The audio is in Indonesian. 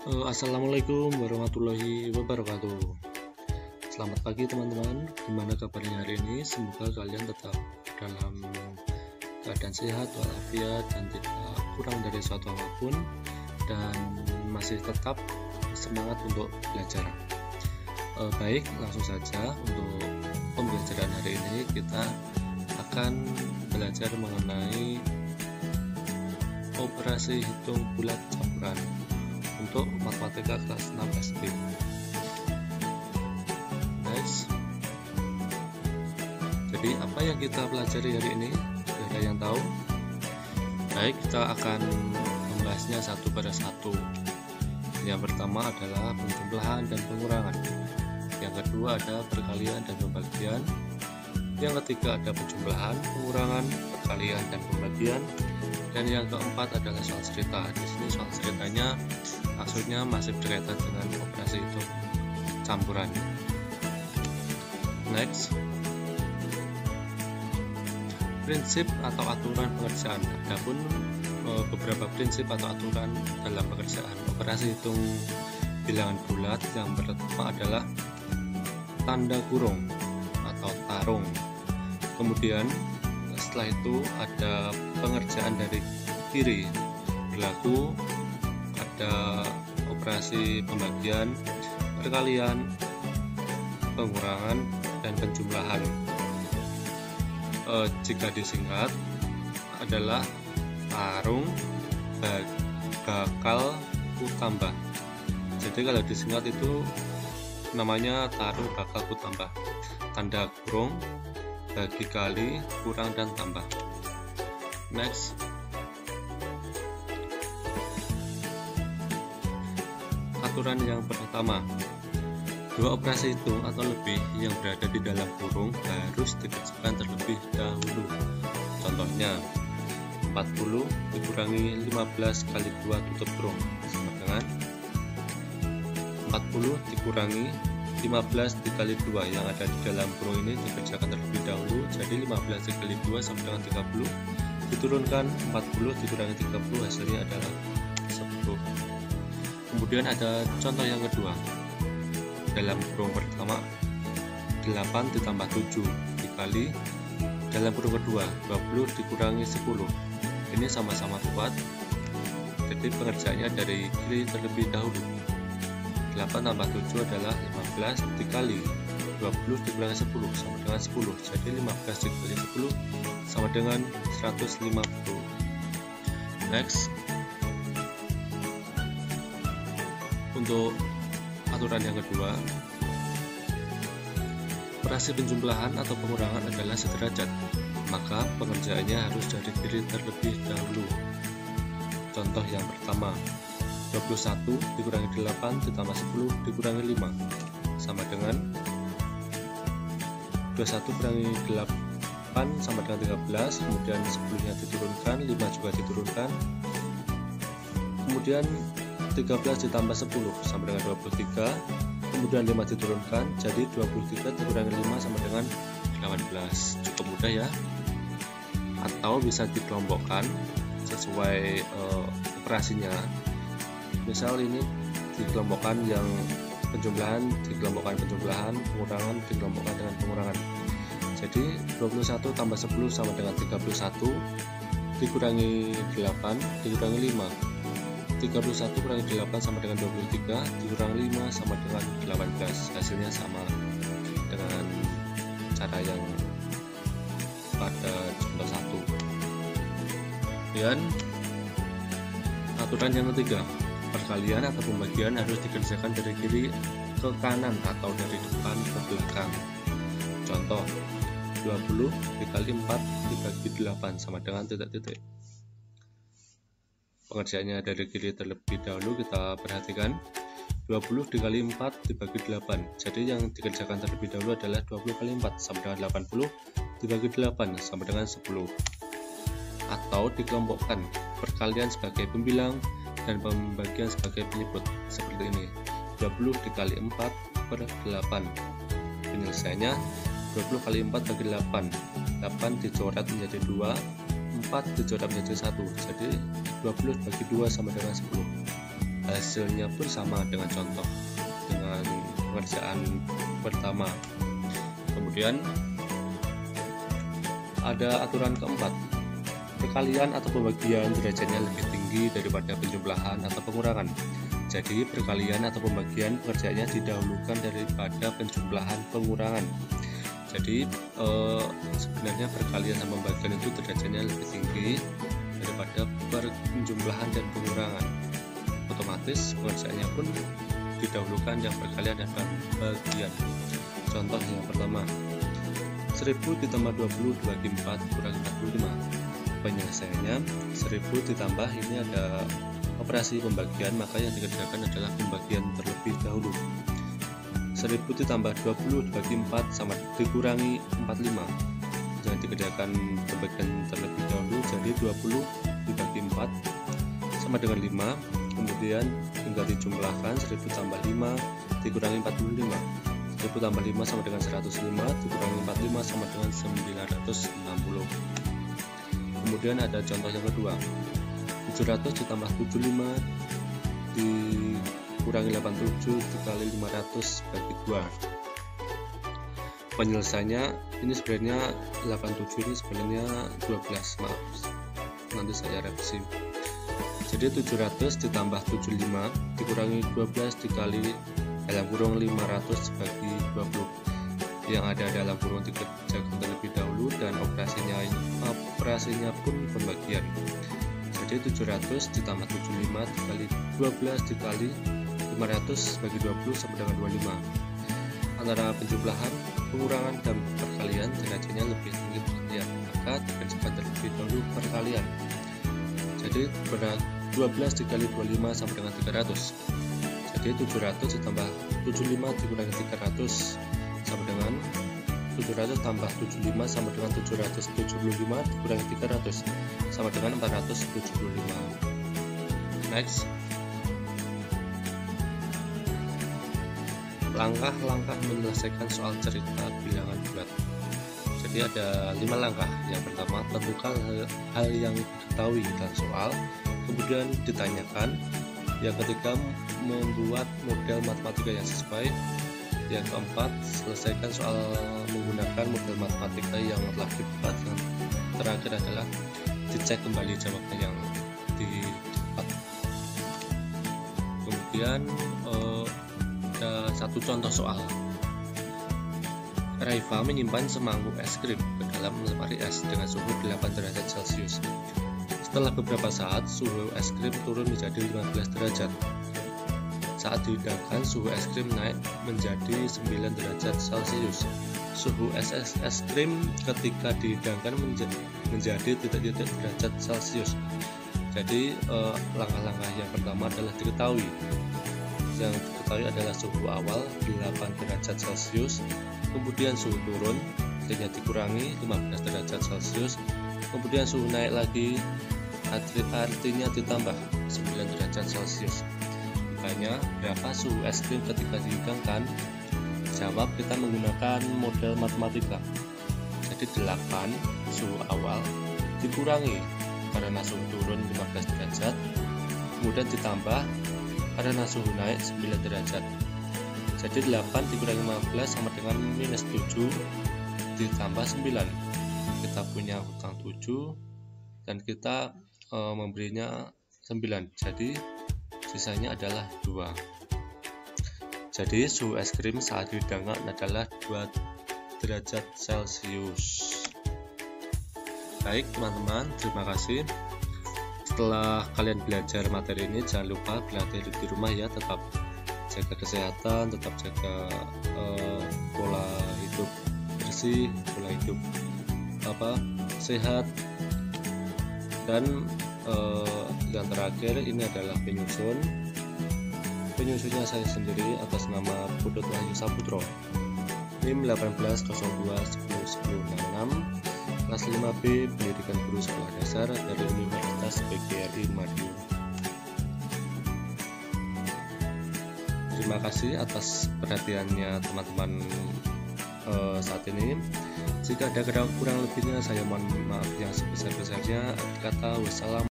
Assalamualaikum warahmatullahi wabarakatuh. Selamat pagi teman-teman. Gimana kabarnya hari ini? Semoga kalian tetap dalam keadaan sehat walafiat dan tidak kurang dari suatu apapun, dan masih tetap semangat untuk belajar. Baik, langsung saja untuk pembelajaran hari ini kita akan belajar mengenai operasi hitung bulat campuran untuk matematika kelas 6 SD. Nice. Jadi apa yang kita pelajari hari ini? Ada yang tahu? Baik, kita akan membahasnya satu per satu. Yang pertama adalah penjumlahan dan pengurangan. Yang kedua ada perkalian dan pembagian. Yang ketiga ada penjumlahan, pengurangan, perkalian dan pembagian. Dan yang keempat adalah soal cerita. Di sini soal ceritanya maksudnya masih berkaitan dengan operasi itu campuran. Next, prinsip atau aturan pengerjaan. Adapun beberapa prinsip atau aturan dalam pengerjaan operasi hitung bilangan bulat, yang pertama adalah tanda kurung atau tarung. Kemudian setelah itu ada pengerjaan dari kiri berlaku, ada operasi pembagian, perkalian, pengurangan, dan penjumlahan. Jika disingkat adalah tarung, bakal, tambah. Jadi kalau disingkat itu namanya tarung, bakal, tambah. Tanda kurung, bagi, kali, kurang, dan tambah. Next, aturan yang pertama, dua operasi hitung atau lebih yang berada di dalam kurung harus dikerjakan terlebih dahulu. Contohnya 40 dikurangi 15 kali 2 tutup kurung sama dengan 40 dikurangi 15 dikali 2 yang ada di dalam kurung ini dikerjakan terlebih dahulu. Jadi 15 dikali 2 sama dengan 30, diturunkan 40 dikurangi 30, hasilnya adalah 10. Kemudian ada contoh yang kedua. Dalam kurung pertama 8 ditambah 7 dikali dalam kurung kedua 20 dikurangi 10. Ini sama-sama kuat, jadi pengerjaannya dari kiri terlebih dahulu. 8 tambah 7 adalah 15 dikali 20 dikurangi 10 sama dengan 10. Jadi 15 dikali 10 sama dengan 150. Next, untuk aturan yang kedua, operasi penjumlahan atau pengurangan adalah sederajat, maka pengerjaannya harus dari kiri terlebih dahulu. Contoh yang pertama, 21 dikurangi 8 ditambah 10 dikurangi 5 sama dengan 21 kurangi 8 sama dengan 13, kemudian 10 nya diturunkan, 5 juga diturunkan, kemudian 13 ditambah 10 sama dengan 23, kemudian 5 diturunkan, jadi 23 dikurangi 5 sama dengan 18. Cukup mudah ya, atau bisa dikelompokkan sesuai operasinya. Misal ini dikelompokkan yang penjumlahan, dikelompokkan penjumlahan, pengurangan dikelompokkan dengan pengurangan. Jadi 21 tambah 10 sama dengan 31, dikurangi 8 dikurangi 5, 31 kurangi 8 sama dengan 23, dikurangi 5 sama dengan 18. Hasilnya sama dengan cara yang pada contoh 1. Dan aturan yang ketiga, perkalian atau pembagian harus dikerjakan dari kiri ke kanan atau dari depan ke belakang. Contoh 20 dikali 4 dibagi 8 sama dengan titik-titik. Pengerjaannya dari kiri terlebih dahulu, kita perhatikan 20 dikali 4 dibagi 8. Jadi yang dikerjakan terlebih dahulu adalah 20 kali 4 sama dengan 80 dibagi 8 sama dengan 10. Atau dikelompokkan, perkalian sebagai pembilang dan pembagian sebagai penyebut seperti ini. 20 dikali 4 per 8. Penyelesaiannya 20 kali 4 bagi 8. 8 dicoret menjadi 2, 4 dicoret menjadi 1, jadi 20 bagi 2 sama dengan 10. hasilnya pun sama dengan contoh dengan pengerjaan pertama. Kemudian ada aturan keempat, perkalian atau pembagian derajatnya lebih tinggi daripada penjumlahan atau pengurangan. Jadi perkalian atau pembagian pengerjaannya didahulukan daripada penjumlahan pengurangan. Jadi sebenarnya perkalian dan pembagian itu derajatnya lebih tinggi daripada penjumlahan dan pengurangan. Otomatis pengerjaannya pun didahulukan yang perkalian dan pembagian. Contoh yang pertama, 1000 ditambah 20 dibagi 4 kurang 45. Penyelesaiannya 1000 ditambah, ini ada operasi pembagian, maka yang dikerjakan adalah pembagian terlebih dahulu. 1000 ditambah 20 dibagi 4 sama dikurangi 45. Jangan dikerjakan pembagian terlebih dahulu, jadi 20 dibagi 4 sama dengan 5. Kemudian tinggal dijumlahkan, 1000 tambah 5 dikurangi 45. 1000 tambah 5 sama dengan 105, dikurangi 45 sama dengan 960. Kemudian ada contoh yang kedua, 700 ditambah 75 dikurangi 87 dikali 500 bagi 2. Penyelesaiannya ini sebenarnya 87, ini sebenarnya 12, maaf, nanti saya revisi. Jadi 700 ditambah 75 dikurangi 12 dikali dalam kurung 500 bagi 20. Yang ada dalam kurung dikerjakan terlebih dahulu dan operasinya pun pembagian. Jadi 700 ditambah 75 dikali 12 dikali 500 bagi 20 sama dengan 25. Antara penjumlahan, pengurangan, dan perkalian derajatnya lebih tinggi perkalian, maka dikerjakan terlebih dahulu perkalian. Jadi berat 12 dikali 25 sama dengan 300. Jadi 700 ditambah 75 dikurangi 300 sama dengan 700 tambah 75 sama dengan 775 dikurangi 300 sama dengan 475. Next, langkah-langkah menyelesaikan soal cerita bilangan bulat. Jadi ada 5 langkah. Yang pertama, tentukan hal yang diketahui dalam soal, kemudian ditanyakan. Yang ketiga, membuat model matematika yang sesuai. Yang keempat, selesaikan soal menggunakan model matematika yang telah dibuat. Yang terakhir adalah dicek kembali jawabannya yang didapat. Kemudian ada satu contoh soal. Raifa menyimpan semangkuk es krim ke dalam lemari es dengan suhu 8 derajat Celcius. Setelah beberapa saat, suhu es krim turun menjadi 15 derajat. Saat dihidangkan, suhu es krim naik menjadi 9 derajat Celcius. Suhu es krim ketika dihidangkan menjadi titik-titik derajat Celcius. Jadi langkah-langkah yang pertama adalah diketahui. Yang diketahui adalah suhu awal 8 derajat Celcius, kemudian suhu turun artinya dikurangi 15 derajat Celcius, kemudian suhu naik lagi artinya ditambah 9 derajat Celcius. Makanya berapa suhu es krim ketika dihidangkan? Jawab, kita menggunakan model matematika. Jadi 8 suhu awal dikurangi karena suhu turun 15 derajat, kemudian ditambah karena suhu naik 9 derajat. Jadi 8 dikurangi 15 sama dengan minus 7 ditambah 9. Kita punya hutang 7 dan kita memberinya 9, jadi sisanya adalah 2. Jadi suhu es krim saat dihidangkan adalah 2 derajat Celcius. Baik teman-teman, terima kasih. Setelah kalian belajar materi ini, jangan lupa belajar di rumah ya, tetap jaga kesehatan, tetap jaga pola hidup bersih, pola hidup sehat. Dan yang terakhir ini adalah penyusunnya saya sendiri atas nama Putut Wahyu Saputro, NIM 1802101066, kelas 5B, Pendidikan Guru Sekolah Dasar dari Universitas PGRI Madiun. Terima kasih atas perhatiannya teman-teman saat ini. Jika ada kurang lebihnya, saya mohon maaf yang sebesar-besarnya. Kata wassalam.